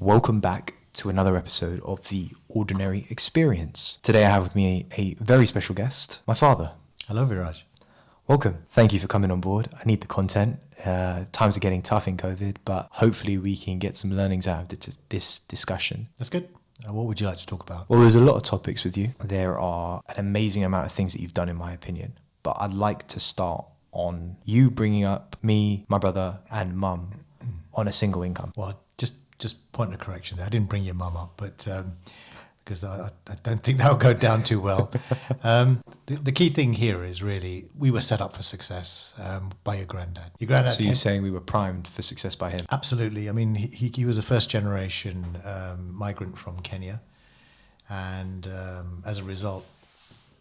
Welcome back to another episode of The Ordinary Experience. Today I have with me a very special guest, my father. Hello, Viraj. Welcome. Thank you for coming on board. I need the content. Times are getting tough in COVID, but hopefully we can get some learnings out of this discussion. That's good. What would you like to talk about? Well, there's a lot of topics with you. There are an amazing amount of things that you've done, in my opinion. But I'd like to start on you bringing up me, my brother, and mum on a single income. Well, just point of correction there. I didn't bring your mum up, but because I don't think that would go down too well. The key thing here is really we were set up for success by your granddad. Your granddad. So you're saying we were primed for success by him? Absolutely. I mean, he was a first generation migrant from Kenya, and as a result,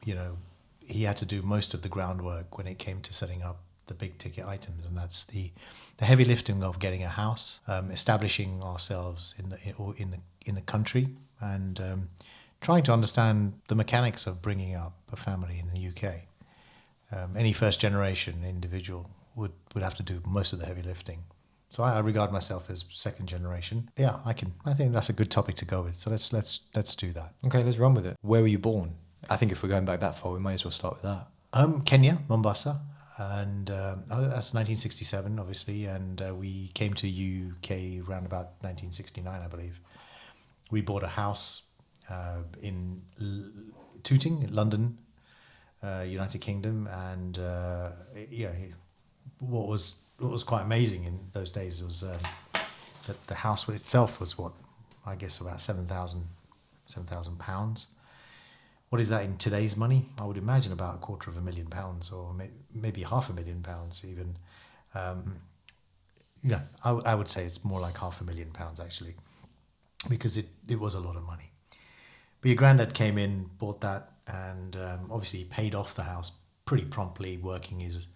he had to do most of the groundwork when it came to setting up the big ticket items, and that's the heavy lifting of getting a house, establishing ourselves in the country, and trying to understand the mechanics of bringing up a family in the UK. Any first generation individual would have to do most of the heavy lifting. So I regard myself as second generation. Yeah, I think that's a good topic to go with. So let's do that. Okay, let's run with it. Where were you born? I think if we're going back that far, we might as well start with that. Kenya, Mombasa. And that's 1967, obviously, and we came to UK around about 1969, I believe. We bought a house in Tooting, London, United Kingdom, and what was quite amazing in those days was that the house itself was about £7,000. What is that in today's money? I would imagine about £250,000 or maybe £500,000 even. I would say it's more like £500,000 actually, because it was a lot of money. But your granddad came in, bought that, and obviously paid off the house pretty promptly, working his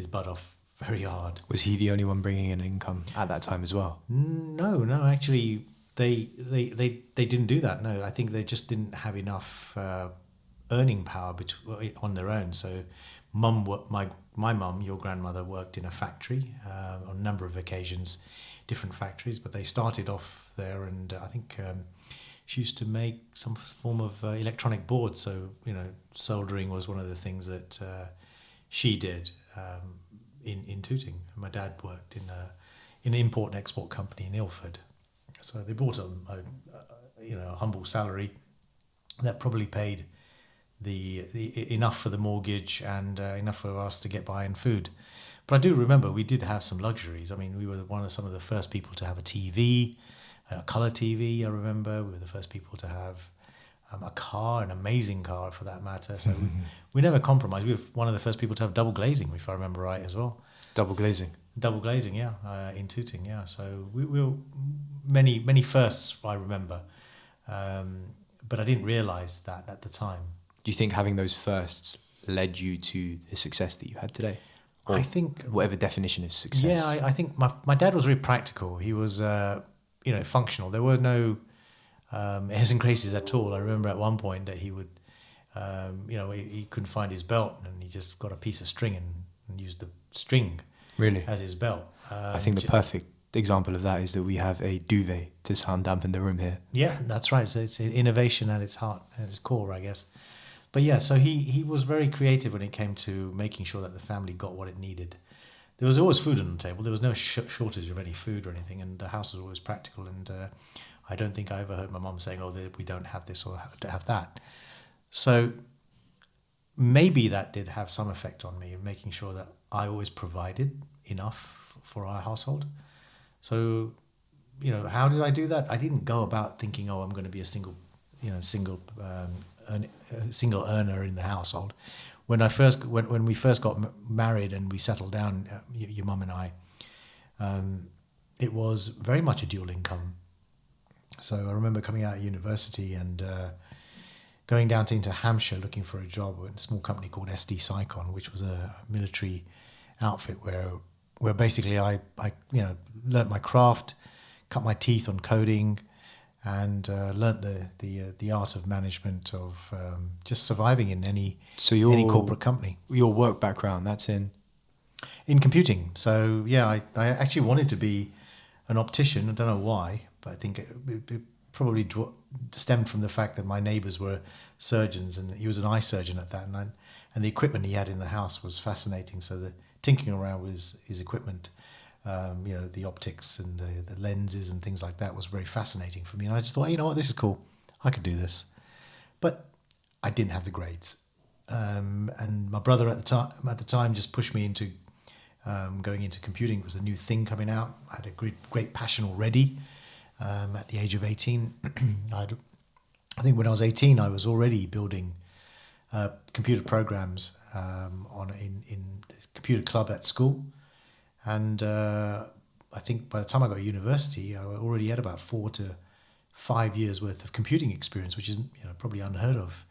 butt off very hard. Was he the only one bringing in income at that time as well? No, actually. They didn't do that. No, I think they just didn't have enough earning power on their own. So, my mum, your grandmother, worked in a factory on a number of occasions, different factories. But they started off there, and I think she used to make some form of electronic boards. So soldering was one of the things that she did in Tooting. My dad worked in an import and export company in Ilford. So they brought a humble salary that probably paid the enough for the mortgage and enough for us to get by in food. But I do remember we did have some luxuries. I mean, we were some of the first people to have a TV, a colour TV. I remember we were the first people to have a car, an amazing car for that matter. So we never compromised. We were one of the first people to have double glazing, if I remember right, as well. Double glazing, yeah, in Tooting, yeah. So we were many firsts, I remember, but I didn't realise that at the time. Do you think having those firsts led you to the success that you had today? Or I think whatever definition is success. Yeah, I think my dad was very practical. He was functional. There were no airs and graces at all. I remember at one point that he would he couldn't find his belt, and he just got a piece of string and used the string as his belt. I think the perfect example of that is that we have a duvet to sound dampen the room here. Yeah, that's right. So it's innovation at its heart, at its core, I guess. But yeah, so he was very creative when it came to making sure that the family got what it needed. There was always food on the table. There was no shortage of any food or anything, and the house was always practical. And I don't think I ever heard my mum saying, we don't have this or have that. So maybe that did have some effect on me in making sure that I always provided enough for our household. So, how did I do that? I didn't go about thinking, I'm going to be a single earner in the household. When we first got married and we settled down, your mum and I, it was very much a dual income. So I remember coming out of university and going down into Hampshire looking for a job in a small company called SD Sycon, which was a military outfit where basically I learnt my craft, cut my teeth on coding, and learnt the art of management of just surviving in any corporate company. Your work background, that's in computing. So yeah, I actually wanted to be an optician. I don't know why, I think it probably stemmed from the fact that my neighbours were surgeons, and he was an eye surgeon at that, and the equipment he had in the house was fascinating. So the tinkering around with his equipment, the optics and the lenses and things like that was very fascinating for me. And I just thought, you know what, this is cool. I could do this. But I didn't have the grades. And my brother at the time just pushed me into going into computing. It was a new thing coming out. I had a great passion already at the age of 18. I think when I was 18, I was already building computer programs in the computer club at school. And I think by the time I got to university, I already had about 4 to 5 years worth of computing experience, which is probably unheard of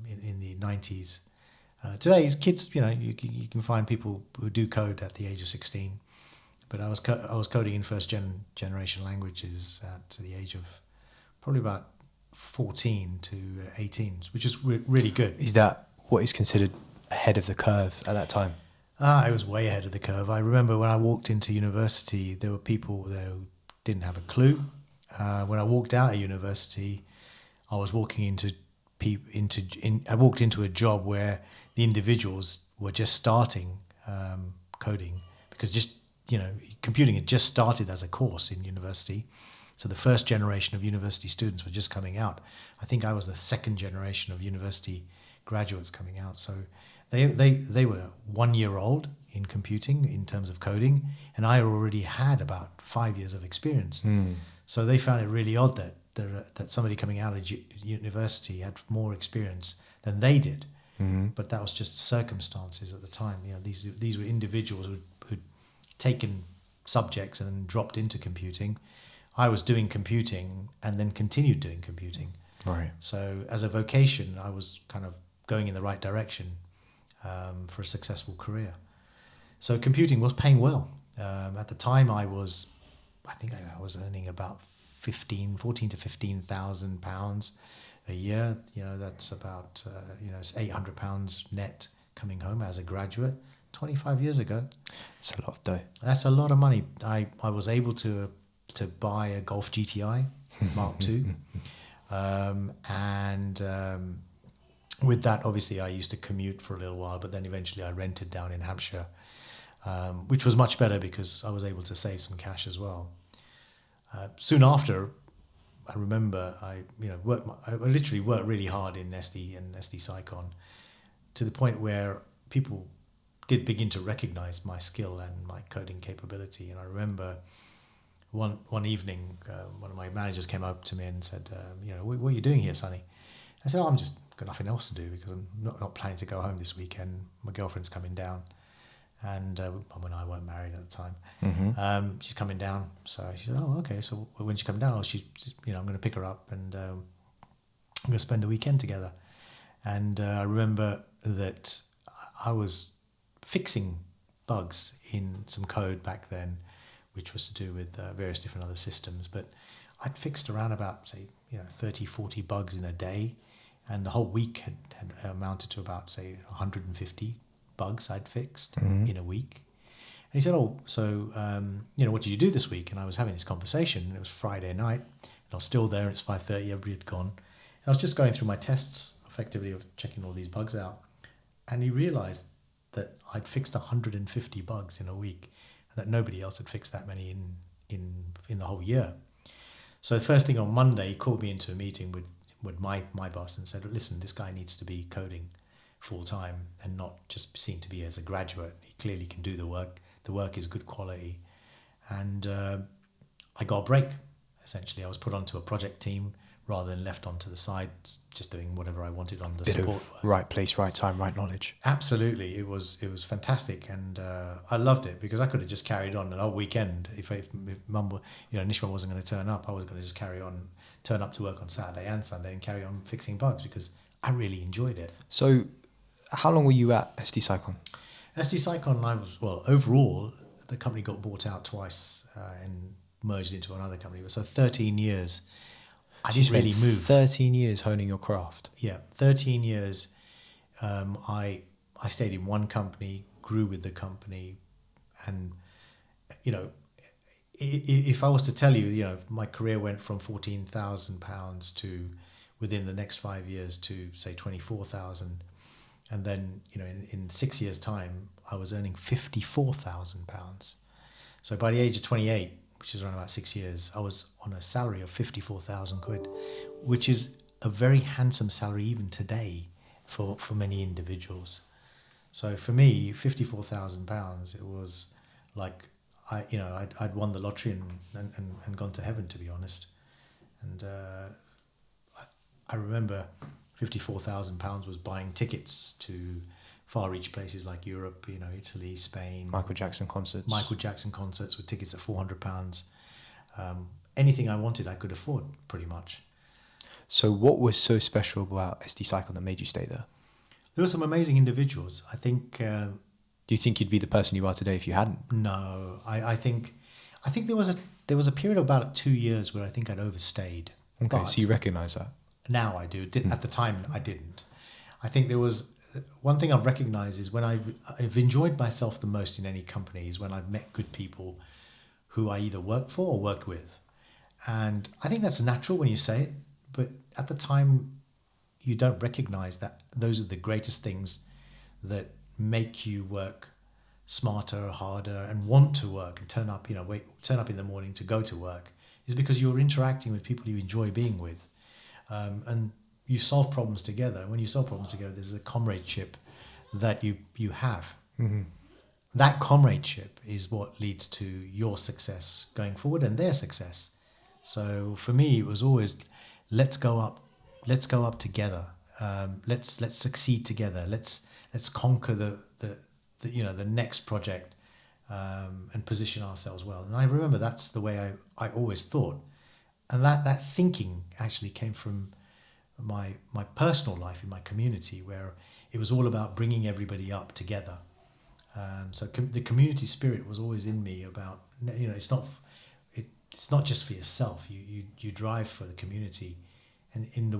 in the 90s. Today, kids, you can find people who do code at the age of 16, but I was coding in first generation languages at the age of probably about 14 to 18, which is really good. Is that what is considered ahead of the curve at that time? It was way ahead of the curve. I remember when I walked into university, there were people there who didn't have a clue. When I walked out of university, I was walking I walked into a job where the individuals were just starting coding, because computing had just started as a course in university. So the first generation of university students were just coming out. I think I was the second generation of university graduates coming out. So they were 1 year old in computing in terms of coding, and I already had about 5 years of experience. So they found it really odd that somebody coming out of university had more experience than they did. But that was just circumstances at the time. These were individuals who'd taken subjects and then dropped into computing. I was doing computing and then continued doing computing. Right. So as a vocation, I was kind of going in the right direction for a successful career. So computing was paying well. At the time, I think I was earning about 14 to 15,000 pounds a year. That's about it's 800 pounds net coming home as a graduate 25 years ago. It's a lot of dough. That's a lot of money. I was able to buy a Golf GTI Mark II, and with that, obviously, I used to commute for a little while, but then eventually I rented down in Hampshire, which was much better because I was able to save some cash as well. Soon after, I remember I literally worked really hard in SD and SD Psychon, to the point where people did begin to recognize my skill and my coding capability. And I remember one evening, one of my managers came up to me and said, what are you doing here, Sonny? I said, I'm just got nothing else to do because I'm not planning to go home this weekend. My girlfriend's coming down, and Mum and I weren't married at the time. She's coming down, so she said, "Oh, okay." So when she comes down, I'm going to pick her up, and I'm going to spend the weekend together. And I remember that I was fixing bugs in some code back then, which was to do with various different other systems. But I'd fixed around about, say, 30, 40 bugs in a day. And the whole week had amounted to about, say, 150 bugs I'd fixed in a week. And he said, what did you do this week? And I was having this conversation, and it was Friday night, and I was still there, and it's 5:30, everybody had gone. And I was just going through my tests, effectively, of checking all these bugs out. And he realized that I'd fixed 150 bugs in a week, and that nobody else had fixed that many in the whole year. So the first thing on Monday, he called me into a meeting with my boss and said, listen, this guy needs to be coding full time and not just seen to be as a graduate. He clearly can do the work. The work is good quality. And I got a break, essentially. I was put onto a project team rather than left onto the side, just doing whatever I wanted on the support work. Right place, right time, right knowledge. Absolutely. It was fantastic. And I loved it because I could have just carried on the whole weekend. If Mum, Nishma wasn't going to turn up, I was going to just carry on, turn up to work on Saturday and Sunday and carry on fixing bugs because I really enjoyed it. So how long were you at SD Psychon? SD Psychon, overall, the company got bought out twice and merged into another company. So 13 years. I didn't really move. 13 years honing your craft. Yeah, 13 years. I stayed in one company, grew with the company, and if I was to tell you, my career went from £14,000 to within the next 5 years to say 24,000, and then in 6 years' time I was earning £54,000. So by the age of 28, which is around about 6 years, I was on a salary of 54,000 quid, which is a very handsome salary even today for many individuals. So for me, £54,000, it was like I'd won the lottery and gone to heaven, to be honest. And I remember £54,000 was buying tickets to far-reach places like Europe, Italy, Spain. Michael Jackson concerts with tickets at £400. Anything I wanted, I could afford, pretty much. So what was so special about SD Cycle that made you stay there? There were some amazing individuals. I think. Do you think you'd be the person you are today if you hadn't? No, I think there was a period of about 2 years where I think I'd overstayed. Okay, so you recognise that? Now I do. At the time, I didn't. I think there was one thing I've recognised is when I've enjoyed myself the most in any company is when I've met good people who I either worked for or worked with. And I think that's natural when you say it, but at the time, you don't recognise that those are the greatest things that make you work smarter, harder, and want to work and turn up in the morning to go to work, is because you're interacting with people you enjoy being with, and you solve problems together. When you solve problems together, there's a comradeship that you have. Mm-hmm. That comradeship is what leads to your success going forward and their success. So for me, it was always, let's go up together. Let's succeed together. Let's conquer the next project, and position ourselves well. And I remember that's the way I always thought, and that thinking actually came from my personal life in my community, where it was all about bringing everybody up together. So the community spirit was always in me. About it's not just for yourself. You drive for the community. And in the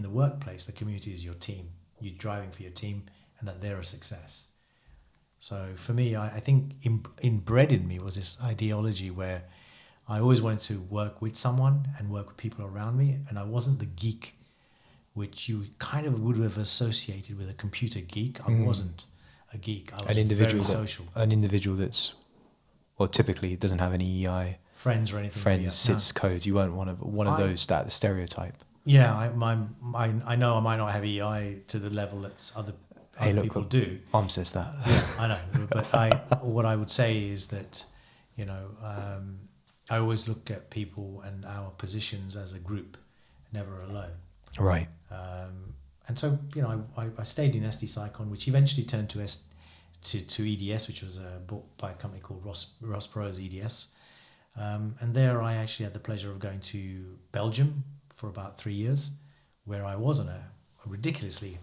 workplace, the community is your team. You're driving for your team, and that they're a success. So for me, I think inbred in me was this ideology where I always wanted to work with someone and work with people around me, and I wasn't the geek, which you kind of would have associated with a computer geek. I wasn't a geek. I was very social. An individual that's, well, typically doesn't have any EI friends or anything. Friends, sits codes. You weren't one of those that the stereotype. Yeah, I know I might not have EI to the level that other people do. Mum says that. Yeah, I know. But what I would say is that, I always look at people and our positions as a group, never alone. Right. And so, I stayed in SD Cycon, which eventually turned to EDS, which was bought by a company called Ross Perot's EDS. And there I actually had the pleasure of going to Belgium for about 3 years, where I was on a ridiculously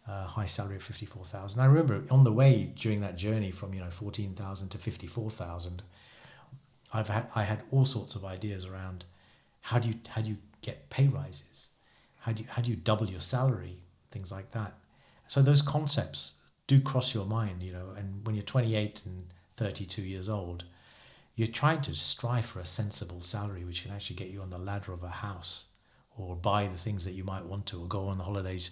high salary of 54,000. I remember on the way during that journey from 14,000 to 54,000, I had all sorts of ideas around how do you get pay rises, how do you double your salary, things like that. So those concepts do cross your mind, and when you're 28 and 32 years old, you're trying to strive for a sensible salary which can actually get you on the ladder of a house, or buy the things that you might want to, or go on the holidays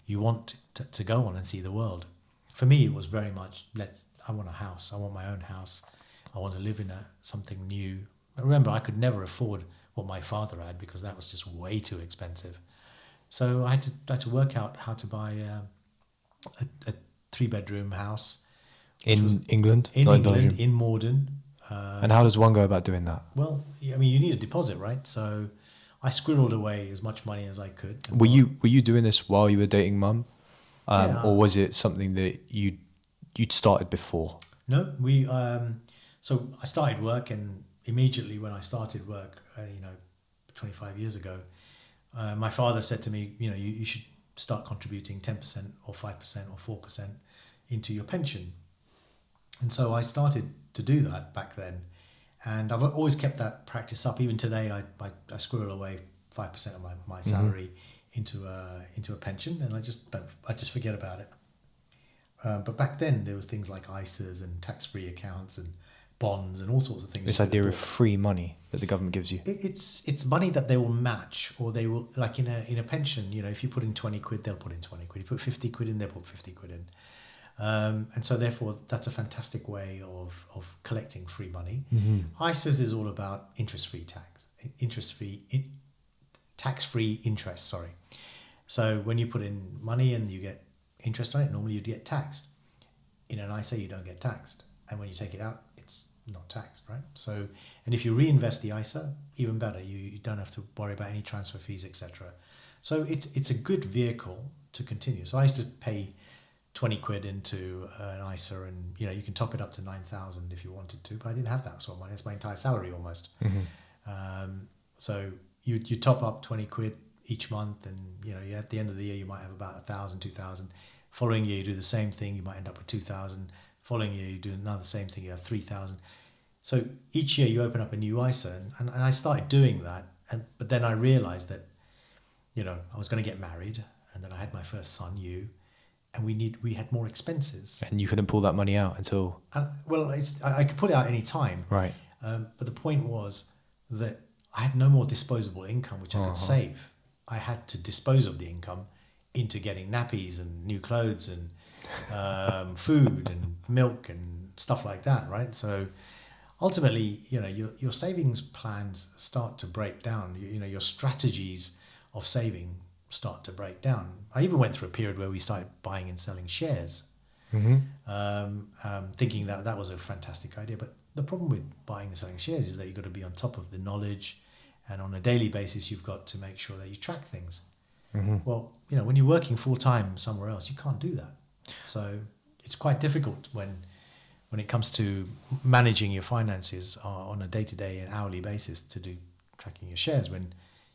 you want to go on and see the world. For me, it was very much, I want a house. I want my own house. I want to live in something new. Remember, I could never afford what my father had because that was just way too expensive. So I had to work out how to buy a 3-bedroom house. In England? In England, in Morden. And how does one go about doing that? Well, you need a deposit, right? So I squirreled away as much money as I could. Were you doing this while you were dating Mum, or was it something that you'd started before? No, so I started work, and immediately when I started work, 25 years ago, my father said to me, you should start contributing 10% or 5% or 4% into your pension. And so I started to do that back then. And I've always kept that practice up. Even today, I squirrel away 5% of my salary into a pension, and I just forget about it. But back then, there was things like ISAs and tax-free accounts and bonds and all sorts of things. This idea of free money that the government gives you. It's money that they will match, or they will, like in a pension, you know, if you put in 20 quid, they'll put in 20 quid. You put 50 quid in, they'll put 50 quid in. And so therefore that's a fantastic way of collecting free money. ISAs is all about tax-free interest, sorry. So when you put in money and you get interest on it, normally you'd get taxed. In an ISA, you don't get taxed. And when you take it out, it's not taxed, right? So, and if you reinvest the ISA, even better. You don't have to worry about any transfer fees, etc. So it's a good vehicle to continue. So I used to pay 20 quid into an ISA, and you know, you can top it up to 9,000 if you wanted to, but I didn't have that sort of money. That's my entire salary almost. So you top up 20 quid each month, and you know, at the end of the year you might have about 1,000, 2,000. Following year you do the same thing, you might end up with 2,000. Following year you do another same thing, you have 3,000. So each year you open up a new ISA, and I started doing that, but then I realized that, you know, I was going to get married, and then I had my first son, and we had more expenses. And you couldn't pull that money out until... Well, I could put it out any time. Right. But the point was that I had no more disposable income, which I could save. I had to dispose of the income into getting nappies and new clothes and food and milk and stuff like that, right? So ultimately, you know, your savings plans start to break down. You know, your strategies of saving start to break down. I even went through a period where we started buying and selling shares, thinking that was a fantastic idea. But the problem with buying and selling shares is that you've got to be on top of the knowledge, and on a daily basis, you've got to make sure that you track things. Well, you know, when you're working full time somewhere else, you can't do that. So it's quite difficult when it comes to managing your finances on a day-to-day and hourly basis to do tracking your shares, when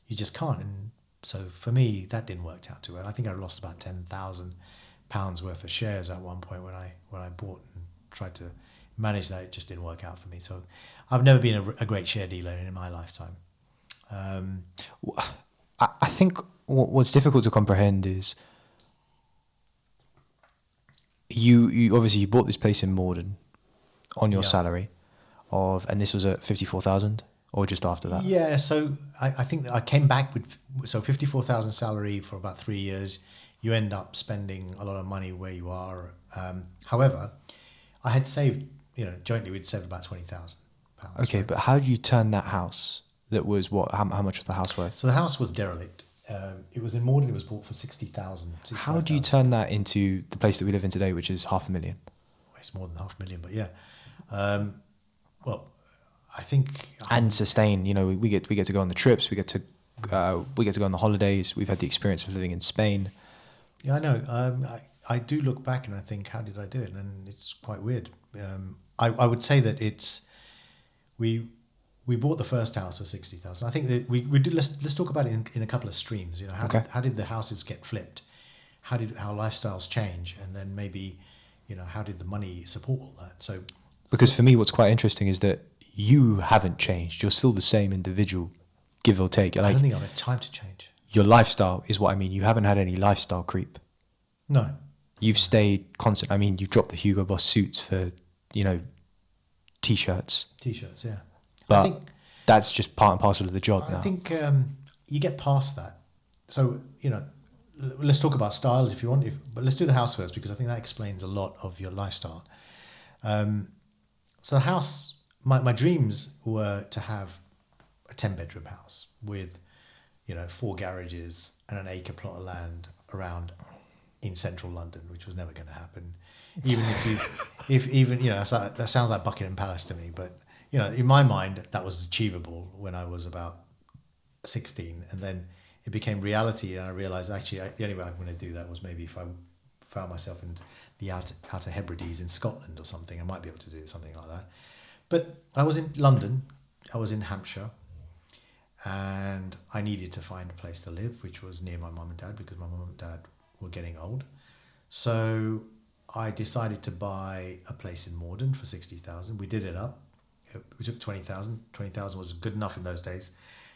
you just can't. And so for me, that didn't work out too well. I think I lost about £10,000 worth of shares at one point when I bought and tried to manage that. It just didn't work out for me. So I've never been a great share dealer in my lifetime. I think what's difficult to comprehend is you obviously you bought this place in Morden on your salary and this was at 54,000 or just after that? Yeah, so I think that I came back with 54,000 salary for about 3 years. You end up spending a lot of money where you are. However, I had saved, you know, jointly we'd saved about £20,000. Okay, right? But how did you turn that house? That was what? How much was the house worth? So the house was derelict. It was in Morden. It was bought for 60,000. How do you turn that into the place that we live in today, which is 500,000? Well, it's more than 500,000, but yeah. Well, I think and sustain. You know, we get to go on the trips. We get to go on the holidays. We've had the experience of living in Spain. Yeah, I know. I do look back and I think, how did I do it? And it's quite weird. I would say that we bought the first house for 60,000. I think that we do. Let's talk about it in a couple of streams. You know, how did the houses get flipped? How lifestyles change? And then maybe, you know, how did the money support all that? So, because for me, what's quite interesting is that you haven't changed. You're still the same individual, give or take. I don't think I've had time to change. Your lifestyle is what I mean. You haven't had any lifestyle creep. No. You've stayed constant. I mean, you've dropped the Hugo Boss suits for, you know, T-shirts. T-shirts, yeah. But I think that's just part and parcel of the job now. I think you get past that. So, you know, let's talk about styles if you want, but let's do the house first, because I think that explains a lot of your lifestyle. So the house, my dreams were to have a 10-bedroom house with, you know, 4 garages and an acre plot of land around in central London, which was never going to happen. Even you know, that sounds like Buckingham Palace to me, but you know, in my mind, that was achievable when I was about 16, and then it became reality, and I realised actually the only way I'm going to do that was maybe if I found myself in the Outer Hebrides in Scotland or something. I might be able to do something like that. But I was in London, I was in Hampshire, and I needed to find a place to live, which was near my mum and dad, because my mum and dad were getting old. So I decided to buy a place in Morden for 60,000. We did it up. We took 20,000. 20,000 was good enough in those days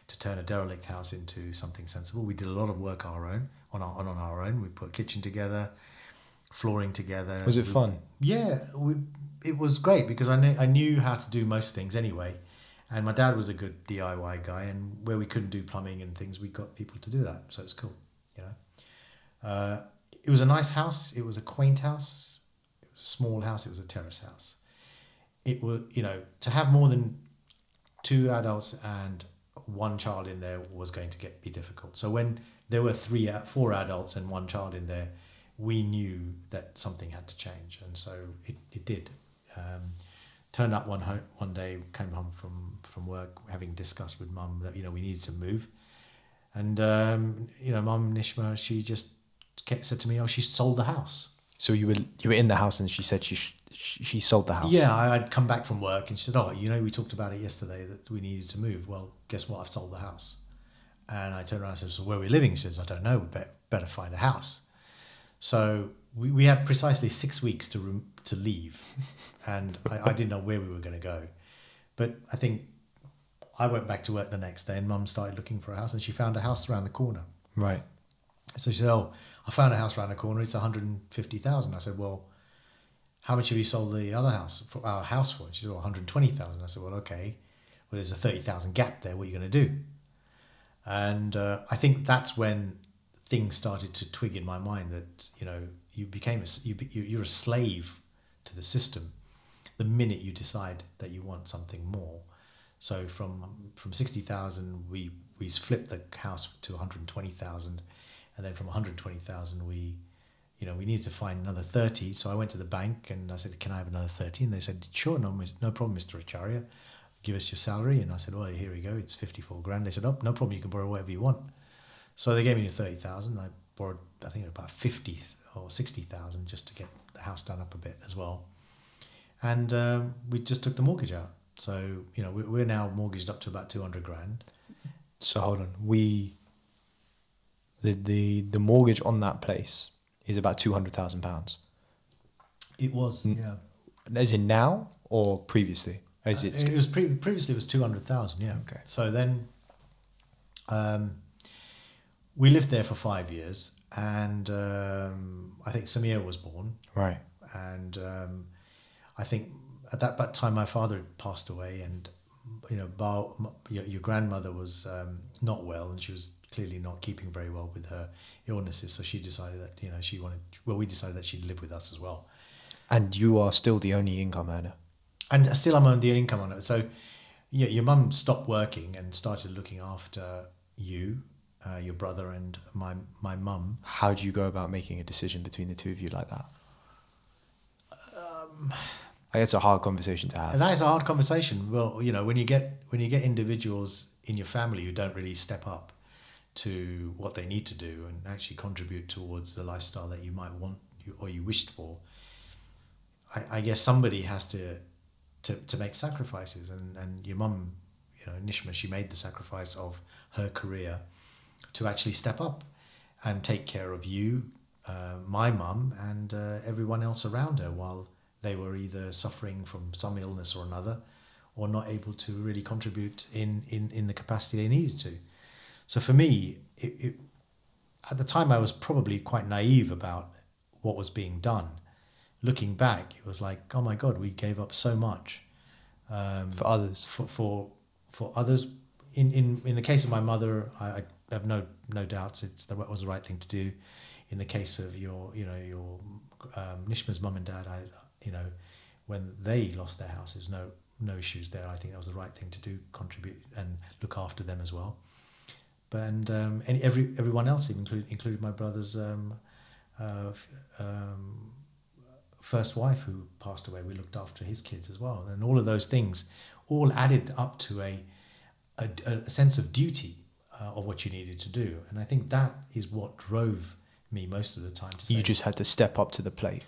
to turn a derelict house into something sensible. We did a lot of work on our own. We put a kitchen together. flooring together. Was it fun? Yeah, it was great because I knew how to do most things anyway, and my dad was a good DIY guy, and where we couldn't do plumbing and things, we got people to do that, so it's cool, you know. It was a nice house. It was a quaint house. It was a small house. It was a terrace house. It was, you know, to have more than 2 adults and 1 child in there was going to be difficult. So when there were 4 adults and 1 child in there, we knew that something had to change, and so it did. Turned up one day, came home from work, having discussed with Mum that, you know, we needed to move, and you know, Mum Nishma, she just said to me, "Oh, she sold the house." So you were in the house, and she said she sold the house. Yeah, I'd come back from work, and she said, "Oh, you know, we talked about it yesterday that we needed to move. Well, guess what? I've sold the house." And I turned around and said, "So where are we living?" She says, "I don't know. We better find a house." So we had precisely 6 weeks to leave, and I didn't know where we were going to go. But I think I went back to work the next day, and Mum started looking for a house, and she found a house around the corner. Right. So she said, "Oh, I found a house around the corner. It's 150,000." I said, "Well, how much have you sold the other house for? Our house for?" She said, "Well, 120,000." I said, "Well, okay. Well, there's a 30,000 gap there. What are you going to do?" And I think that's when things started to twig in my mind that, you know, you're a slave to the system the minute you decide that you want something more. So from 60,000 we flipped the house to 120,000, and then from 120,000 we needed to find another 30. So I went to the bank and I said, "Can I have another 30?" And they said, "Sure, no problem, Mr. Acharya. Give us your salary." And I said, "Well, here we go. It's 54 grand." They said, "Oh, no problem. You can borrow whatever you want." So they gave me the 30,000. I borrowed, I think, about 50 or 60,000 just to get the house done up a bit as well. And we just took the mortgage out. So, you know, we're now mortgaged up to about 200 grand. So hold on. The mortgage on that place is about £200,000. It was, yeah. As in now or previously? It was previously it was 200,000, yeah. Okay. So then we lived there for 5 years, and I think Samir was born. Right. And I think at that time my father had passed away, and, you know, your grandmother was not well, and she was clearly not keeping very well with her illnesses. So she decided that, you know, we decided that she'd live with us as well. And you are still the only income earner? And still I'm on the income on it. So yeah, your mum stopped working and started looking after you, your brother, and my mum. How do you go about making a decision between the two of you like that? It's a hard conversation to have. And that is a hard conversation. Well, you know, when you get individuals in your family who don't really step up to what they need to do and actually contribute towards the lifestyle that you might want or you wished for, I guess somebody has to make sacrifices. And your mum, you know, Nishma, she made the sacrifice of her career to actually step up and take care of you, my mum, and everyone else around her while they were either suffering from some illness or another, or not able to really contribute in the capacity they needed to. So for me, at the time I was probably quite naive about what was being done. Looking back, it was like, oh my God, we gave up so much. For others. For others. In the case of my mother, I have no doubts it was the right thing to do. In the case of your Nishma's mum and dad, when they lost their houses, no issues there. I think that was the right thing to do, contribute and look after them as well. But and everyone else, including my brother's first wife who passed away, we looked after his kids as well, and all of those things all added up to a sense of duty of what you needed to do. And I think that is what drove me most of the time to say, you just had to step up to the plate.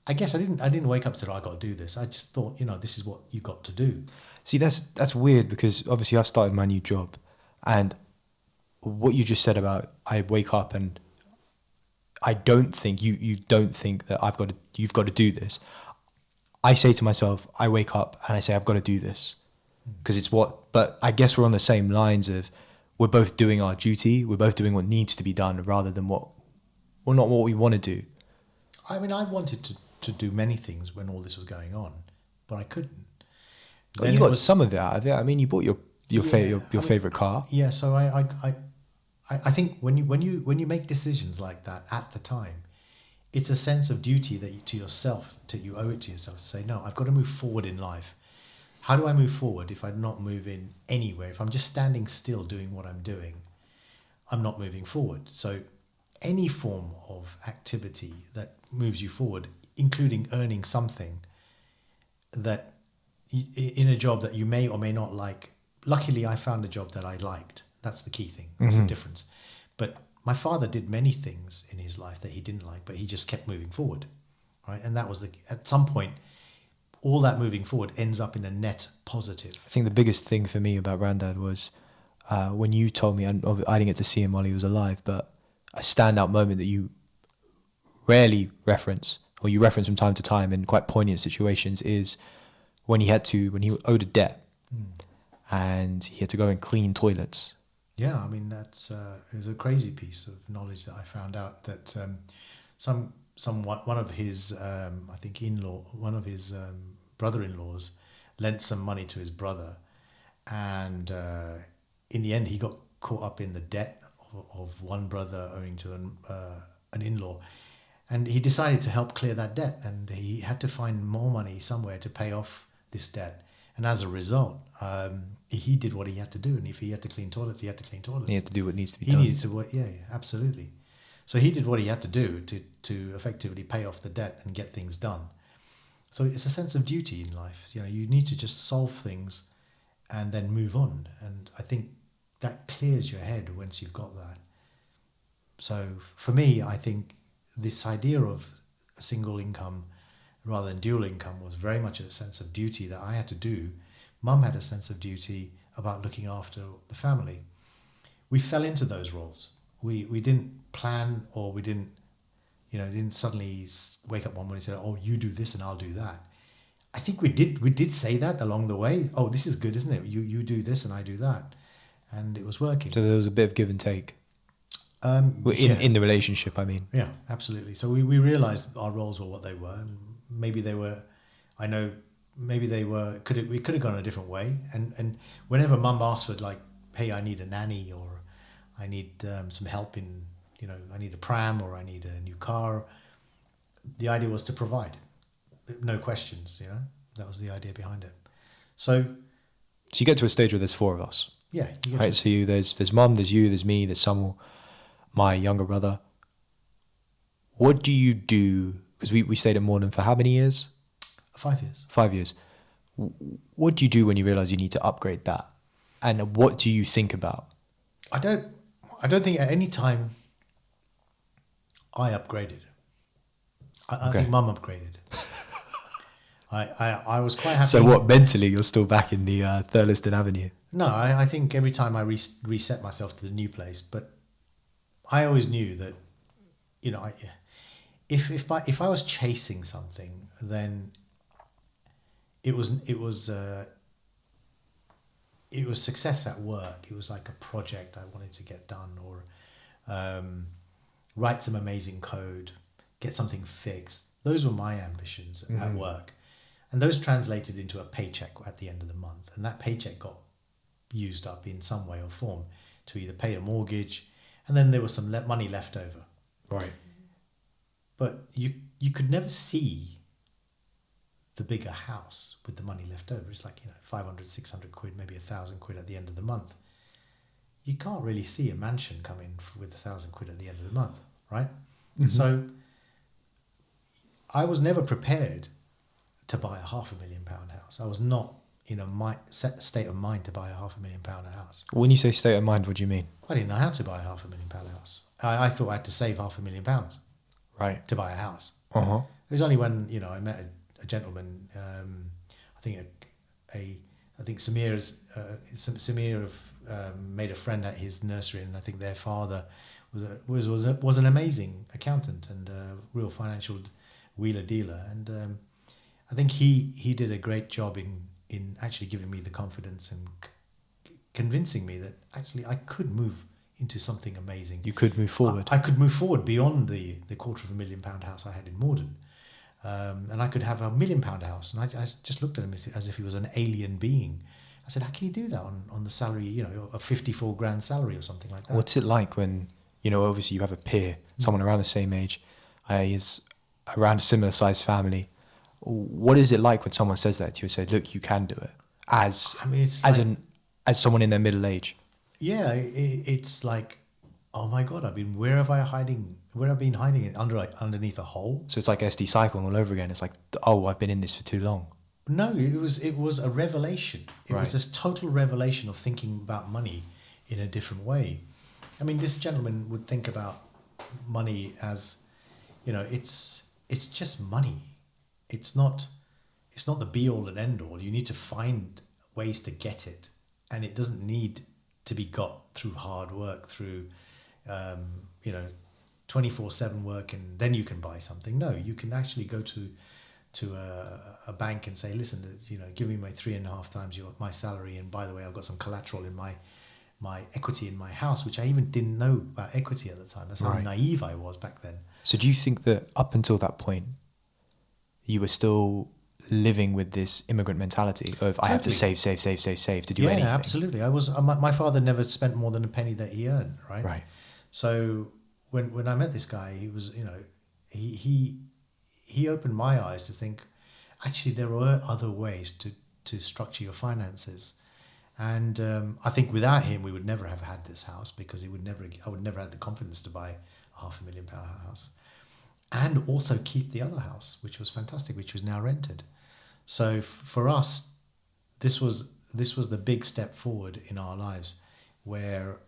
I guess I didn't wake up and say, I got to do this. I just thought, this is what you got to do. See, that's weird, because obviously I've started my new job, and what you just said about I wake up and I don't think you don't think that you've got to do this. I say to myself, I wake up and I say I've got to do this because it's but I guess we're on the same lines of we're both doing our duty. We're both doing what needs to be done rather than not what we want to do. I mean, I wanted to do many things when all this was going on, but I couldn't. Well, you got some of it out of it. I mean, you bought your favorite car. Yeah, so I think when you make decisions like that at the time, it's a sense of duty that to yourself, you owe it to yourself to say, no, I've got to move forward in life. How do I move forward if I'm not moving anywhere? If I'm just standing still doing what I'm doing, I'm not moving forward. So any form of activity that moves you forward, including earning something that in a job that you may or may not like. Luckily, I found a job that I liked. That's the key thing. That's the difference. But my father did many things in his life that he didn't like, but he just kept moving forward, right? And that was at some point, all that moving forward ends up in a net positive. I think the biggest thing for me about Grandad was when you told me, and I didn't get to see him while he was alive, but a standout moment that you rarely reference, or you reference from time to time in quite poignant situations, is when he owed a debt and he had to go and clean toilets. Yeah, I mean, it was a crazy piece of knowledge that I found out that one of his one of his brother-in-laws lent some money to his brother, and in the end he got caught up in the debt of one brother owing to an in-law, and he decided to help clear that debt, and he had to find more money somewhere to pay off this debt. And as a result, he did what he had to do. And if he had to clean toilets, he had to clean toilets. He had to do what needs to be done. He needed to work. Yeah, absolutely. So he did what he had to do to effectively pay off the debt and get things done. So it's a sense of duty in life. You know, you need to just solve things and then move on. And I think that clears your head once you've got that. So for me, I think this idea of a single income rather than dual income was very much a sense of duty that I had to do. Mum had a sense of duty about looking after the family. We fell into those roles. We didn't plan, or we didn't suddenly wake up one morning and say, oh, you do this and I'll do that. I think we did say that along the way. Oh, this is good, isn't it? You do this and I do that. And it was working. So there was a bit of give and take. In the relationship, I mean. Yeah, absolutely. So we realized our roles were what they were, and maybe they were, we could have gone a different way. And whenever Mum asked for, like, hey, I need a nanny, or I need some help in, I need a pram, or I need a new car, the idea was to provide. No questions, that was the idea behind it. So you get to a stage where there's four of us. Yeah. Right, so there's Mum, there's you, there's me, there's Samuel, my younger brother. What do you do? Because we stayed at Morton for how many years? 5 years. 5 years. What do you do when you realise you need to upgrade that? And what do you think about? I don't think at any time I upgraded. I think Mum upgraded. I was quite happy. So what, mentally you're still back in the Thurliston Avenue? No, I think every time I reset myself to the new place, but I always knew that, if I was chasing something, then it was success at work. It was like a project I wanted to get done, or write some amazing code, get something fixed. Those were my ambitions at work, and those translated into a paycheck at the end of the month, and that paycheck got used up in some way or form to either pay a mortgage, and then there was some money left over. Right. But you could never see the bigger house with the money left over. It's like, 500, 600 quid, maybe 1,000 quid at the end of the month. You can't really see a mansion come in with 1,000 quid at the end of the month, right? Mm-hmm. So I was never prepared to buy a £500,000 house. I was not in a state of mind to buy a £500,000 house. When you say state of mind, what do you mean? I didn't know how to buy a £500,000 house. I thought I had to save £500,000 right to buy a house. Uh-huh. It was only when I met a gentleman. I think Samir made a friend at his nursery, and I think their father was an amazing accountant and a real financial wheeler dealer, and I think he did a great job in actually giving me the confidence and convincing me that actually I could move into something amazing. You could move forward. I could move forward beyond the £250,000 house I had in Morden. And I could have a £1 million house. And I just looked at him as if he was an alien being. I said, how can you do that on the salary, you know, a 54 grand salary or something like that? What's it like when, you know, obviously you have a peer, someone around the same age, is around a similar sized family. What is it like when someone says that to you and says, look, you can do it? As someone in their middle age. Yeah, it's like, oh my God, where have I been hiding it underneath a hole? So it's like SD cycling all over again. It's like, oh, I've been in this for too long. No, it was a revelation. It Right. was this total revelation of thinking about money in a different way. I mean, this gentleman would think about money as, you know, it's just money. It's not the be all and end all. You need to find ways to get it, and it doesn't need to be got through hard work, through 24/7 work, and then you can buy something. No, you can actually go to a bank and say, listen, you know, give me my 3.5 times my salary, and by the way, I've got some collateral in my equity in my house, which I even didn't know about equity at the time. That's how Right. naive I was back then. So do you think that up until that point, you were still living with this immigrant mentality of I have to Totally. save to do anything? Yeah, absolutely. I was. My father never spent more than a penny that he earned. Right. Right. So when I met this guy, he was, you know, he opened my eyes to think, actually, there are other ways to structure your finances. And I think without him, we would never have had this house, because I would never had the confidence to buy a £500,000 house, and also keep the other house, which was fantastic, which was now rented. So for us, this was the big step forward in our lives, where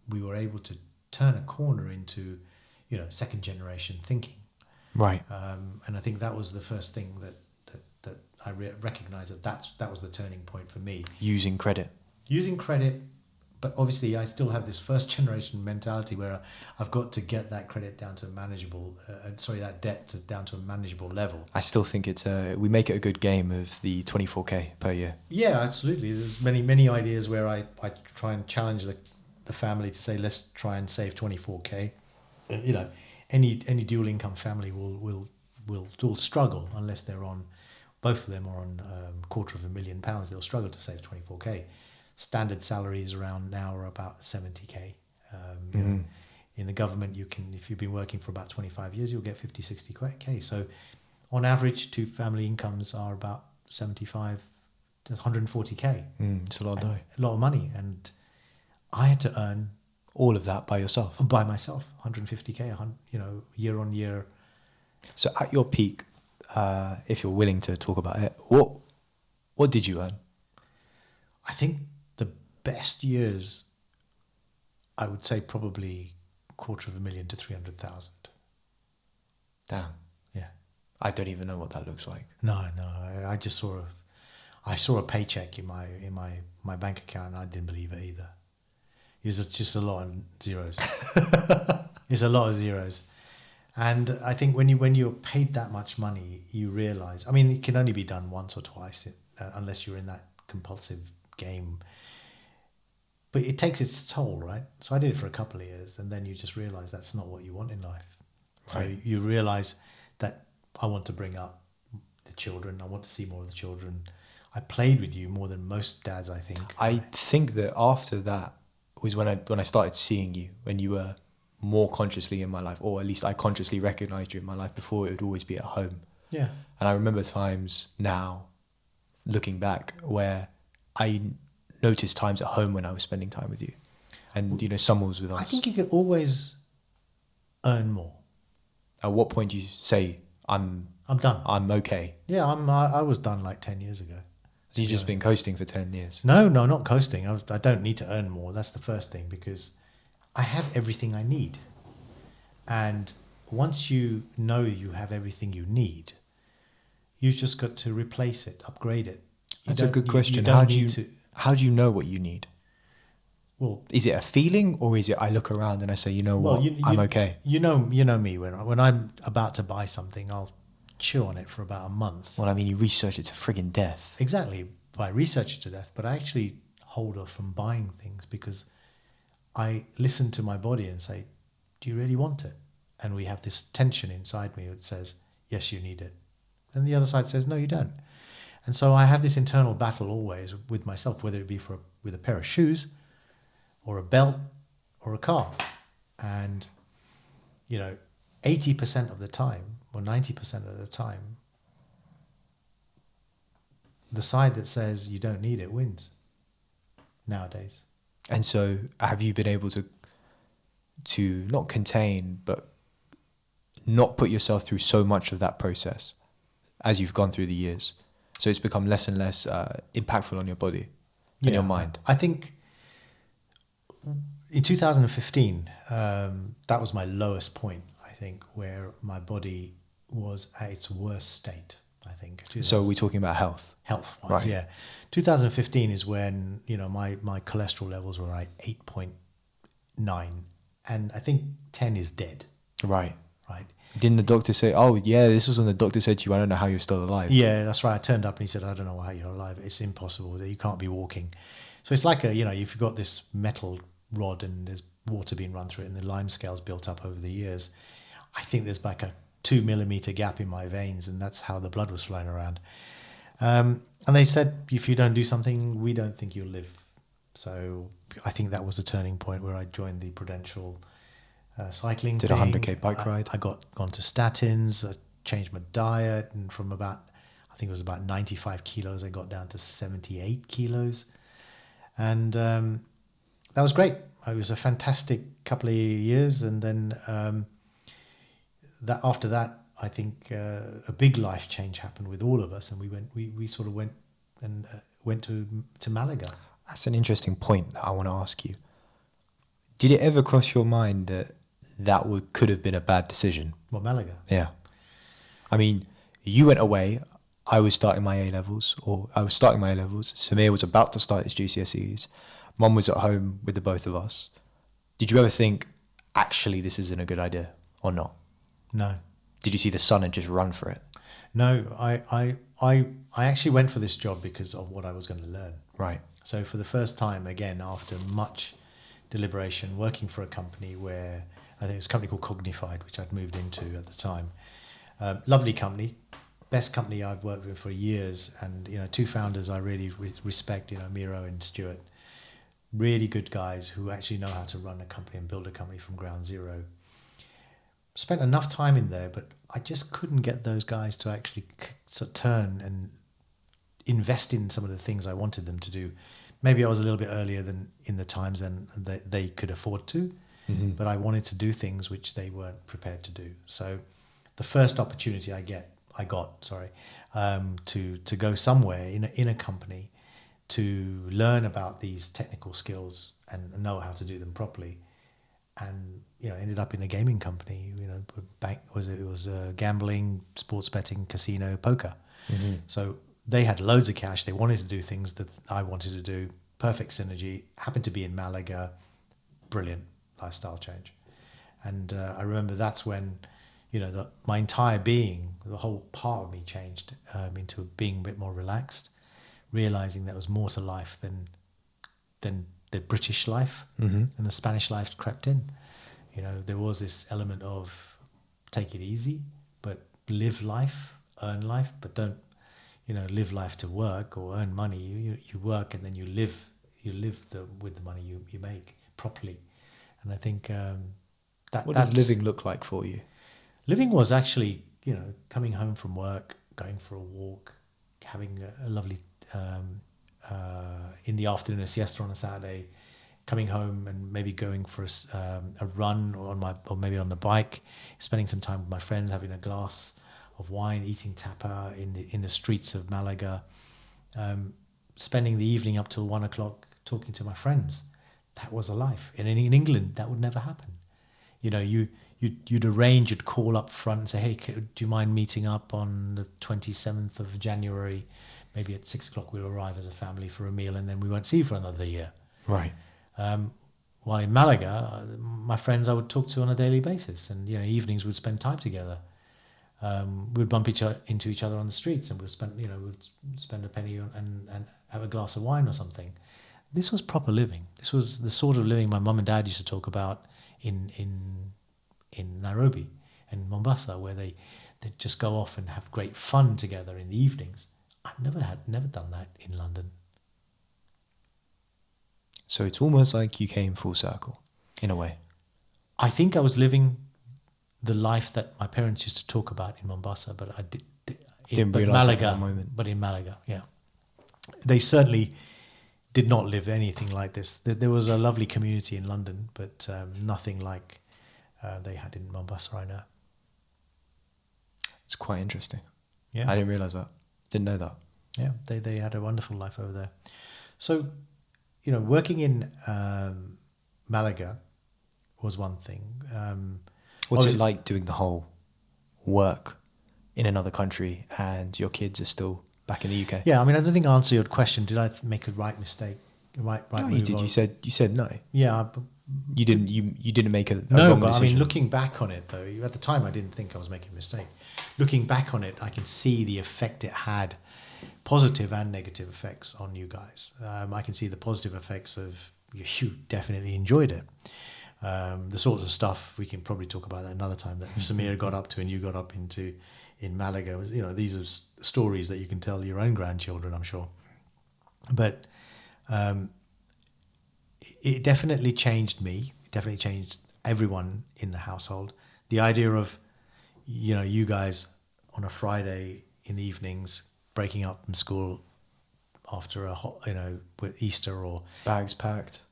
we were able to turn a corner into, you know, second generation thinking. Right. And I think that was the first thing that I recognized that was the turning point for me. Using credit. Using credit, but obviously I still have this first generation mentality where I've got to get that credit down to a manageable, that debt down to a manageable level. I still think we make it a good game of the 24K per year. Yeah, absolutely. There's many ideas where I try and challenge the family to say, let's try and save 24K. You know, any dual income family will struggle unless they're on, both of them are on £250,000. They'll struggle to save 24K. Standard salaries around now are about 70K. You know, in the government, you can, if you've been working for about 25 years, you'll get 50, 60K. So on average, two family incomes are about 75 to 140K. It's a lot of dough. A lot of money. And I had to earn All of that by yourself. by myself, 150K, you know, year on year. So at your peak, if you're willing to talk about it, what did you earn? I think the best years, I would say probably $250,000 to 300,000. Damn. Yeah. I don't even know what that looks like. No, I just saw a paycheck in my bank account, and I didn't believe it either. It was just a lot of zeros. It's a lot of zeros. And I think when you're paid that much money, you realize, I mean, it can only be done once or twice, unless you're in that compulsive game. But it takes its toll, right? So I did it for a couple of years, and then you just realize that's not what you want in life. So Right. you realize that I want to bring up the children. I want to see more of the children. I played with you more than most dads, I think. I think that after that was when I started seeing you, when you were more consciously in my life, or at least I consciously recognized you in my life. Before, it would always be at home. Yeah. And I remember times now, looking back, where I noticed times at home when I was spending time with you. And, you know, summer was with us. I think you can always earn more. At what point do you say, I'm done. I'm okay? Yeah, I was done like 10 years ago. You've just been coasting for 10 years. No, not coasting. I don't need to earn more. That's the first thing, because I have everything I need. And once you know you have everything you need, you've just got to replace it, upgrade it. That's a good question. How do you know what you need? Well, is it a feeling, or is it I look around and I say, you know what, I'm okay? You know me. When I'm about to buy something, I'll chew on it for about a month. Well, I mean, you research it to friggin' death. Exactly. I research it to death, but I actually hold off from buying things because I listen to my body and say, do you really want it? And we have this tension inside me that says, yes, you need it. And the other side says, no, you don't. And so I have this internal battle always with myself, whether it be with a pair of shoes or a belt or a car. And, 80% of the time or 90% of the time, the side that says you don't need it wins nowadays. And so have you been able to not contain, but not put yourself through so much of that process as you've gone through the years? So it's become less and less impactful on your body and your mind. I think in 2015, that was my lowest point, I think, where my body was at its worst state, I think. So we're talking about health? Health-wise, right. Yeah. 2015 is when, my cholesterol levels were like 8.9, and I think 10 is dead. Right. Right. Didn't the doctor say, oh, yeah, this was when the doctor said to you, I don't know how you're still alive? Yeah, that's right. I turned up and he said, I don't know how you're alive. It's impossible. You can't be walking. So it's like if you've got this metal rod and there's water being run through it and the lime scales built up over the years, I think there's like a 2 millimeter gap in my veins, and that's how the blood was flowing around. And they said, if you don't do something, we don't think you'll live. So I think that was a turning point where I joined the Prudential cycling Did thing. a 100k bike ride. I got onto statins. I changed my diet, and from I think it was about 95 kilos, I got down to 78 kilos. And that was great. It was a fantastic couple of years. And then after that, I think a big life change happened with all of us. And we sort of went to Malaga. That's an interesting point that I want to ask you. Did it ever cross your mind that could have been a bad decision? Well, Malaga. Yeah. I mean, you went away. I was starting my A-levels. Samir was about to start his GCSEs. Mum was at home with the both of us. Did you ever think, actually, this isn't a good idea, or not? No. Did you see the sun and just run for it? No, I actually went for this job because of what I was going to learn. Right. So for the first time, again, after much deliberation, working for a company where I think it was a company called Cognified, which I'd moved into at the time. Lovely company, best company I've worked with for years, and two founders I really respect, Miro and Stuart. Really good guys who actually know how to run a company and build a company from ground zero. Spent enough time in there, but I just couldn't get those guys to actually turn and invest in some of the things I wanted them to do. Maybe I was a little bit earlier than in the times than they could afford to, but I wanted to do things which they weren't prepared to do. So the first opportunity I got to go somewhere in a company to learn about these technical skills and know how to do them properly, and ended up in a gaming company. It was gambling, sports betting, casino, poker. So they had loads of cash. They wanted to do things that I wanted to do. Perfect synergy. Happened to be in Malaga. Brilliant lifestyle change. And I remember that's when my entire being, the whole part of me changed into being a bit more relaxed, realizing there was more to life than the British life, and the Spanish life crept in. There was this element of take it easy, but live life, earn life, but don't live life to work or earn money. You work and then you live with the money you make properly. And I think what does living look like for you? Living was actually, coming home from work, going for a walk, having a lovely, in the afternoon, a siesta on a Saturday, coming home and maybe going for a run or maybe on the bike, spending some time with my friends, having a glass of wine, eating tapa in the streets of Malaga, spending the evening up till 1 o'clock talking to my friends. That was a life. And in England, that would never happen. You'd arrange, you'd call up front and say, hey, do you mind meeting up on the 27th of January? Maybe at 6 o'clock we'll arrive as a family for a meal, and then we won't see you for another year. Right. While in Malaga, my friends I would talk to on a daily basis, and evenings we'd spend time together. We'd bump into each other on the streets, and we'd spend a penny and have a glass of wine or something. this was proper living. This was the sort of living my mum and dad used to talk about in Nairobi and Mombasa, where they'd just go off and have great fun together in the evenings. I've never done that in London. So it's almost like you came full circle, in a way. I think I was living the life that my parents used to talk about in Mombasa, but I Didn't realise Malaga, at that moment. But in Malaga, yeah. They certainly did not live anything like this. There was a lovely community in London, but nothing like they had in Mombasa right now. It's quite interesting. Yeah. I didn't realise that. Didn't know that. Yeah, they had a wonderful life over there. So, working in Malaga was one thing. What's it like doing the whole work in another country and your kids are still back in the UK? Yeah, I mean, I don't think I answered your question. Did I make a right mistake? Right. No, you did. You said no. Yeah. You didn't. You didn't make a No, wrong but decision. I mean, looking back on it though, at the time I didn't think I was making a mistake. Looking back on it, I can see the effect it had, positive and negative effects on you guys. I can see the positive effects of you definitely enjoyed it. The sorts of stuff we can probably talk about that another time that Samir got up to and you got up into in Malaga was, these are stories that you can tell your own grandchildren, I'm sure. But it definitely changed me. It definitely changed everyone in the household. The idea of, you guys on a Friday in the evenings breaking up from school after with Easter or bags packed,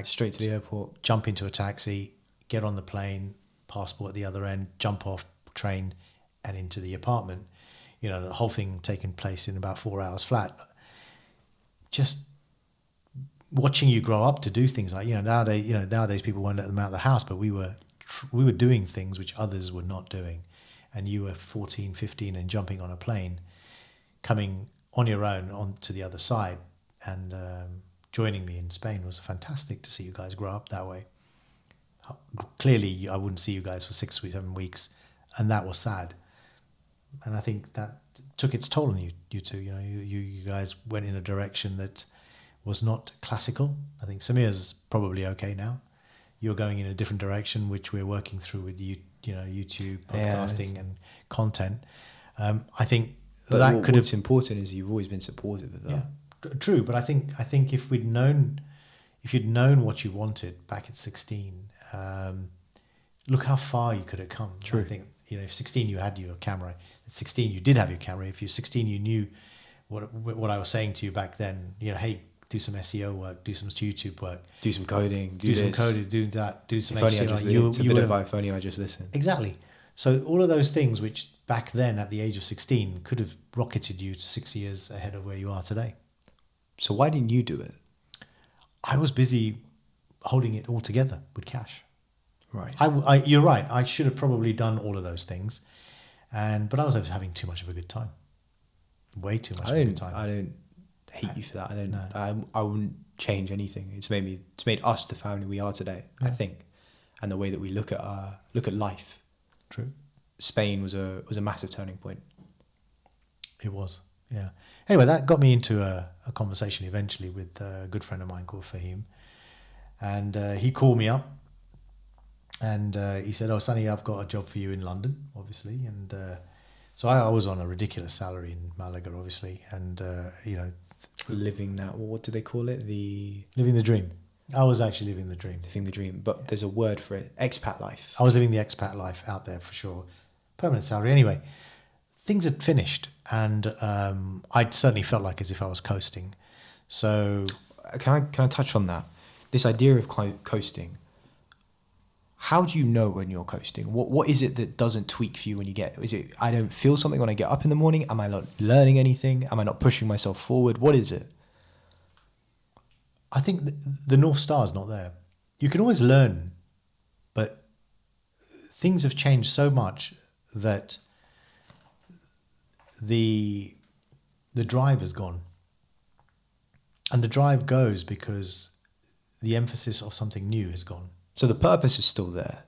straight to the airport, jump into a taxi, get on the plane, passport at the other end, jump off train and into the apartment. The whole thing taking place in about 4 hours flat. Just watching you grow up to do things like, nowadays people won't let them out of the house, but we were doing things which others were not doing. And you were 14, 15 and jumping on a plane, coming on your own onto the other side and joining me in Spain was fantastic to see you guys grow up that way. Clearly, I wouldn't see you guys for 6 weeks, 7 weeks, and that was sad. And I think that took its toll on you two. You guys went in a direction that was not classical. I think Samir's probably okay now. You're going in a different direction, which we're working through with YouTube, podcasting, and content. I think what's important is you've always been supportive of that. Yeah, true. But I think if you'd known what you wanted back at 16, look how far you could have come. True. I think if 16 you had your camera, at 16 you did have your camera. If you're 16 you knew what I was saying to you back then. Hey, do some SEO work, do some YouTube work, do some coding, do some coding, do that, do some if only HTML. It's a bit of if only I just listened. Exactly. So all of those things, which back then at the age of 16 could have rocketed you to 6 years ahead of where you are today. So why didn't you do it? I was busy holding it all together with cash. Right. You're right. I should have probably done all of those things, but I was having too much of a good time. Way too much of a good time. I don't hate you for that. I wouldn't change anything. It's made us the family we are today. Yeah. I think, and the way that we look at life. True. Spain was a massive turning point. It was, yeah. Anyway, that got me into a conversation eventually with a good friend of mine called Fahim, and he called me up, and he said, "Oh, Sunny, I've got a job for you in London, obviously." And so I was on a ridiculous salary in Malaga, obviously, and living that. What do they call it? Living the dream. I was actually living the dream. Living the dream, but there's a word for it. Expat life. I was living the expat life out there for sure. Permanent salary. Anyway, things had finished, and I certainly felt like as if I was coasting. So, can I touch on that? This idea of coasting. How do you know when you're coasting? What is it that doesn't tweak for you when you get? Is it I don't feel something when I get up in the morning? Am I not learning anything? Am I not pushing myself forward? What is it? I think the North Star is not there. You can always learn, but things have changed so much that the drive is gone. And the drive goes because the emphasis of something new has gone. So the purpose is still there.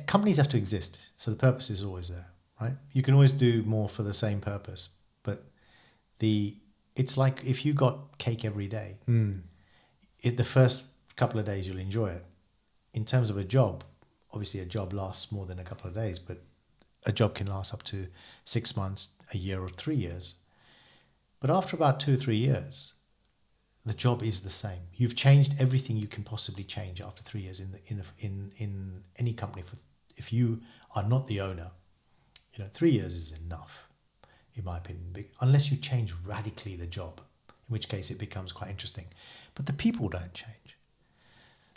Companies have to exist, so the purpose is always there, right? You can always do more for the same purpose, but it's like if you got cake every day, the first couple of days you'll enjoy it. In terms of a job, obviously a job lasts more than a couple of days, but a job can last up to 6 months, a year, or 3 years. But after about 2 or 3 years, the job is the same. You've changed everything you can possibly change after 3 years in any company. If you are not the owner, 3 years is enough, in my opinion, unless you change radically the job, in which case it becomes quite interesting. But the people don't change.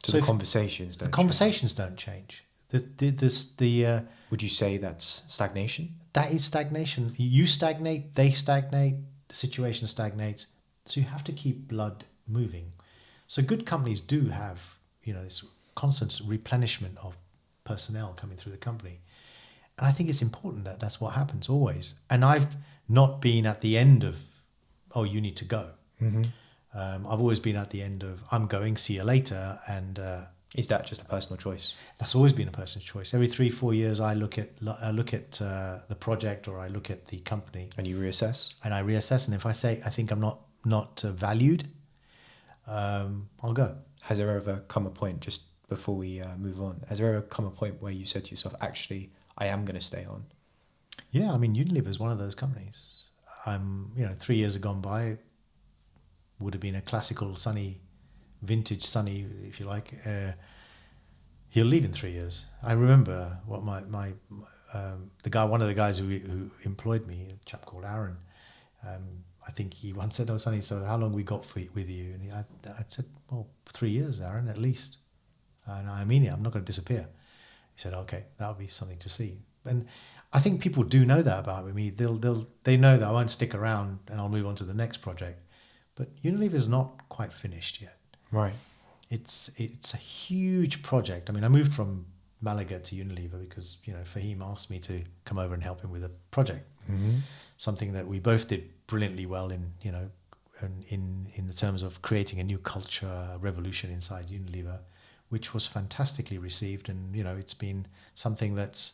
So the conversations don't change. The conversations don't change. Would you say that's stagnation? That is stagnation. You stagnate, they stagnate, the situation stagnates. So you have to keep blood moving. So good companies do have, this constant replenishment of personnel coming through the company. And I think it's important that that's what happens always. And I've not been at the end of, oh, you need to go. Mm-hmm. I've always been at the end of, I'm going, see you later. And is that just a personal choice? That's always been a personal choice. Every 3-4 years, I look at the project, or I look at the company, and you reassess. And I reassess. And if I say I think I'm not valued, I'll go. Has there ever come a point, just before we move on, has there ever come a point where you said to yourself, actually, I am going to stay on? Yeah, I mean, Unilever is one of those companies. 3 years have gone by. Would have been a classical vintage Sunny, if you like. He'll leave in 3 years. I remember what one of the guys who employed me, a chap called Aaron. I think he once said, "Oh, Sunny, so how long we got with you?" And I said, "Well, 3 years, Aaron, at least." And I mean it. I'm not going to disappear. He said, "Okay, that would be something to see." And I think people do know that about me. They know that I won't stick around and I'll move on to the next project. But Unilever is not quite finished yet. Right. It's a huge project. I mean, I moved from Malaga to Unilever because Fahim asked me to come over and help him with a project. Mm-hmm. Something that we both did brilliantly well in the terms of creating a new culture, a revolution inside Unilever, which was fantastically received. And it's been something that's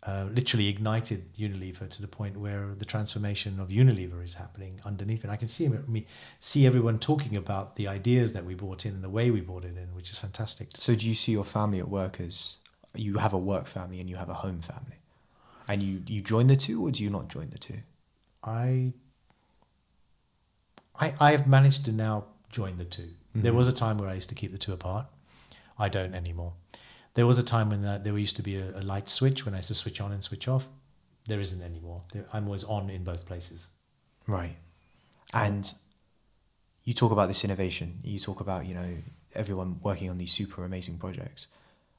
literally ignited Unilever to the point where the transformation of Unilever is happening underneath. And I can see everyone talking about the ideas that we brought in and the way we brought it in, which is fantastic. So do you see your family at work as, you have a work family and you have a home family? And you join the two, or do you not join the two? I have managed to now join the two. Mm-hmm. There was a time where I used to keep the two apart. I don't anymore. There was a time when there used to be a light switch when I used to switch on and switch off. There isn't anymore. I'm always on in both places. Right. And you talk about this innovation. You talk about, everyone working on these super amazing projects.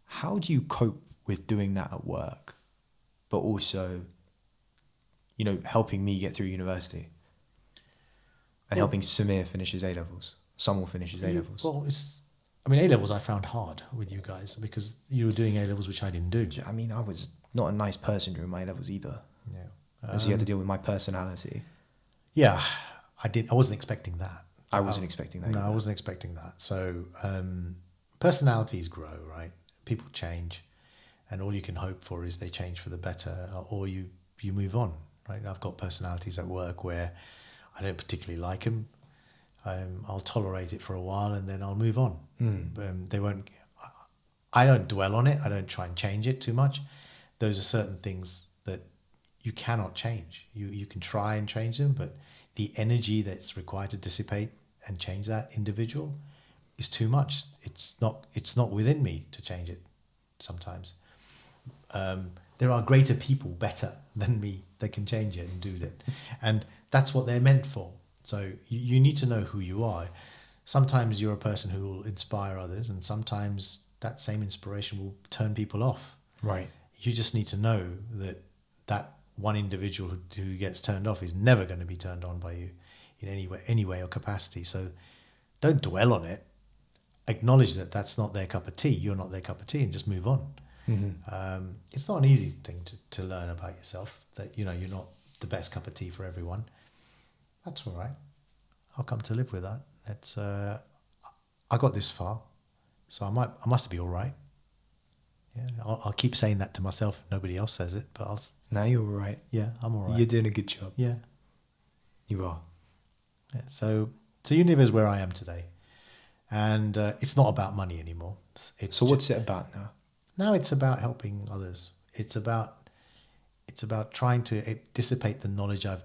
How do you cope with doing that at work, but also, helping me get through university and helping Samir finish his A-levels? Some will finish his A-levels. Well, A-levels I found hard with you guys because you were doing A-levels, which I didn't do. I mean, I was not a nice person during my A-levels either. Yeah. And so you had to deal with my personality. Yeah, I wasn't expecting that. I wasn't expecting that. No, either. I wasn't expecting that. So personalities grow, right? People change. And all you can hope for is they change for the better, or you move on, right? I've got personalities at work where I don't particularly like them. I'll tolerate it for a while and then I'll move on. They won't. I don't dwell on it. I don't try and change it too much. Those are certain things that you cannot change. You can try and change them, but the energy that's required to dissipate and change that individual is too much. It's not within me to change it. Sometimes there are greater people, better than me, that can change it and do that, and that's what they're meant for. So you need to know who you are. Sometimes you're a person who will inspire others, and sometimes that same inspiration will turn people off. Right. You just need to know that one individual who gets turned off is never going to be turned on by you in any way or capacity. So don't dwell on it. Acknowledge that that's not their cup of tea. You're not their cup of tea, and just move on. Mm-hmm. It's not an easy thing to learn about yourself, that you're not the best cup of tea for everyone. That's all right. I'll come to live with that. It's I got this far, so I must be all right. Yeah, I'll keep saying that to myself. Nobody else says it, but now you're all right. Yeah, I'm all right. You're doing a good job. Yeah, you are. Yeah, so Unilever is where I am today. And it's not about money anymore. It's So what's it about now? now it's about helping others. It's about trying to dissipate the knowledge I've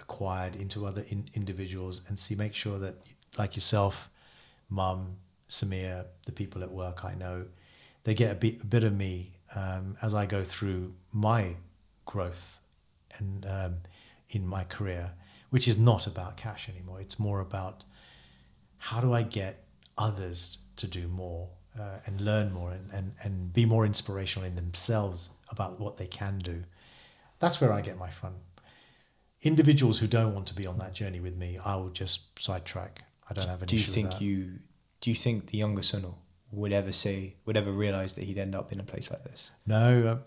acquired into other individuals and make sure that, like yourself, Mum, Samir, the people at work I know, they get a bit of me as I go through my growth and in my career, which is not about cash anymore. It's more about how do I get others to do more and learn more and be more inspirational in themselves about what they can do. That's where I get my fun. Individuals who don't want to be on that journey with me, I will just sidetrack. I don't have an issue with that. Do you think the younger Sunil would ever realize that he'd end up in a place like this? No,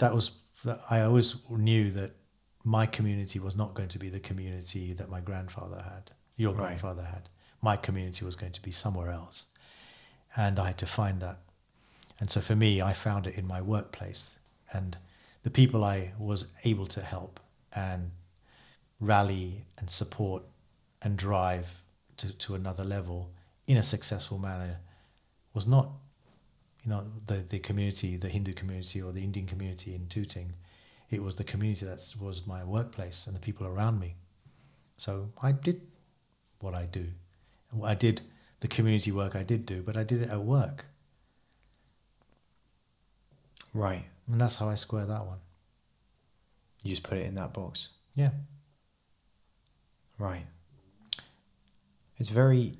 I always knew that my community was not going to be the community that my grandfather had, your Right. grandfather had. My community was going to be somewhere else. And I had to find that. And so for me, I found it in my workplace. And the people I was able to help and rally and support and drive to another level in a successful manner was not, the community, the Hindu community or the Indian community in Tooting. It was the community that was my workplace and the people around me. So I did what I do. I did the community work I did do, but I did it at work. Right. And that's how I square that one. You just put it in that box. Yeah. Right. It's very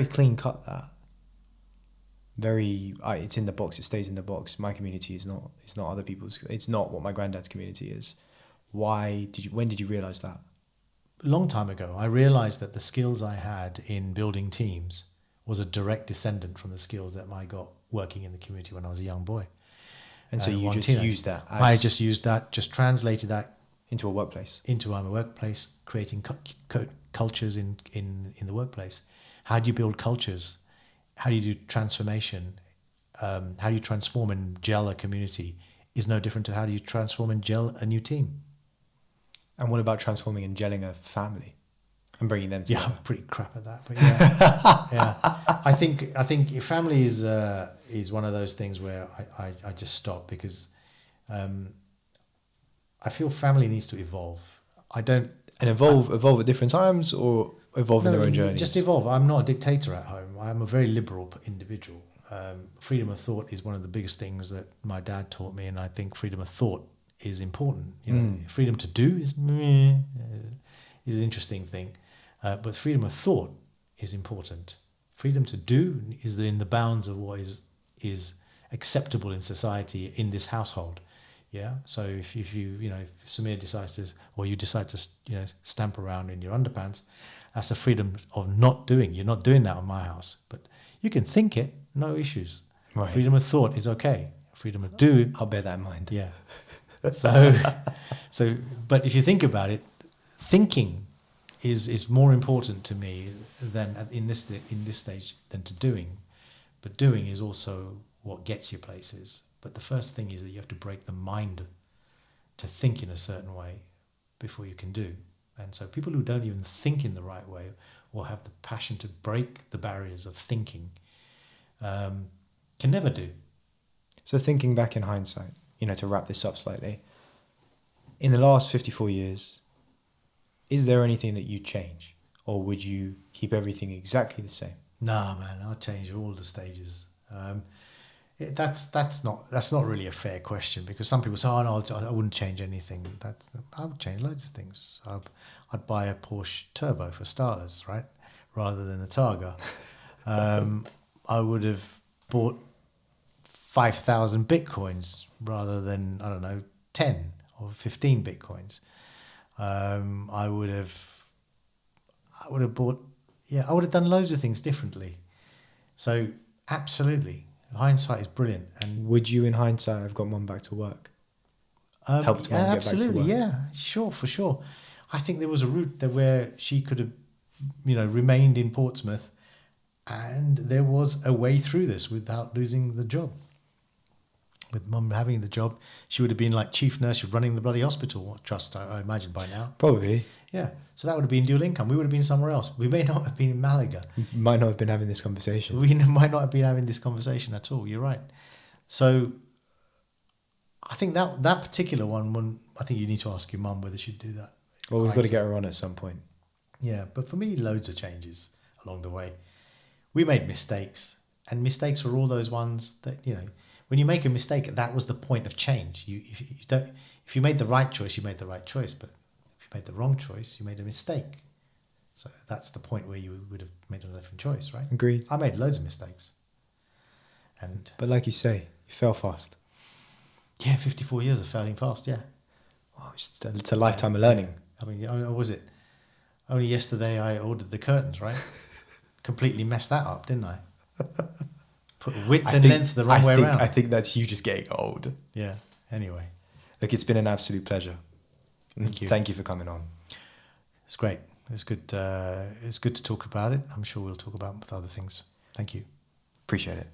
clean cut, that. It's in the box, it stays in the box. My community is not other people's, it's not what my granddad's community is. When did you realize that? A long time ago, I realized that the skills I had in building teams was a direct descendant from the skills that I got working in the community when I was a young boy. And so you just used that I just used that, just translated that into a workplace. Into my workplace, creating cultures in the workplace. How do you build cultures? How do you do transformation? How do you transform and gel a community is no different to how do you transform and gel a new team. And what about transforming and gelling a family and bringing them together? Yeah, I'm pretty crap at that, but yeah, yeah. I think family is one of those things where I just stop because I feel family needs to evolve. And evolve at different times, or evolve in their own journeys? Just evolve. I'm not a dictator at home. I'm a very liberal individual. Freedom of thought is one of the biggest things that my dad taught me, and I think freedom of thought is important. Freedom to do is an interesting thing, but freedom of thought is important. Freedom to do is in the bounds of what is acceptable in society in this household. Yeah. So if Samir decides to, or you decide to, stamp around in your underpants, that's a freedom of not doing. You're not doing that in my house, but you can think it, no issues. Right. Freedom of thought is okay. Freedom of do. I'll bear that in mind. Yeah. So, but if you think about it, thinking is more important to me than in this stage than to doing. But doing is also what gets you places. But the first thing is that you have to break the mind to think in a certain way before you can do. And so people who don't even think in the right way or have the passion to break the barriers of thinking can never do. So thinking back in hindsight, to wrap this up slightly, in the last 54 years, is there anything that you'd change? Or would you keep everything exactly the same? No, man, I'll change all the stages. That's not really a fair question, because some people say, "Oh no, I wouldn't change anything." I would change loads of things. I'd buy a Porsche Turbo for starters, right, rather than a Targa. I would have bought 5,000 bitcoins rather than 10 or 15 bitcoins. I would have bought. Yeah, I would have done loads of things differently. So absolutely. Hindsight is brilliant. And would you, in hindsight, have got Mum back to work? Helped Mum get back to work? Yeah, sure, for sure. I think there was a route there where she could have, remained in Portsmouth, and there was a way through this without losing the job. with mum having the job, she would have been like chief nurse running the bloody hospital trust, I imagine, by now. Probably. Yeah. So that would have been dual income. We would have been somewhere else. We may not have been in Malaga. Might not have been having this conversation. We might not have been having this conversation at all. You're right. So I think that particular one, I think you need to ask your mum whether she'd do that. Well, we've got to get her on at some point. Yeah, but for me, loads of changes along the way. We made mistakes, and mistakes were all those ones that, you know, when you make a mistake, that was the point of change. If you made the right choice, you made the right choice, but if you made the wrong choice, you made a mistake. So that's the point where you would have made a different choice, right? Agreed. I made loads of mistakes. But like you say, you fell fast. Yeah, 54 years of failing fast, yeah. Oh, it's a lifetime of learning. I mean, was it? Only yesterday I ordered the curtains, right? Completely messed that up, didn't I? Put width and length the wrong way around. I think that's you just getting old. Yeah, anyway. Look, it's been an absolute pleasure. Thank you. Thank you for coming on. It's great. It's good. It's good to talk about it. I'm sure we'll talk about it with other things. Thank you. Appreciate it.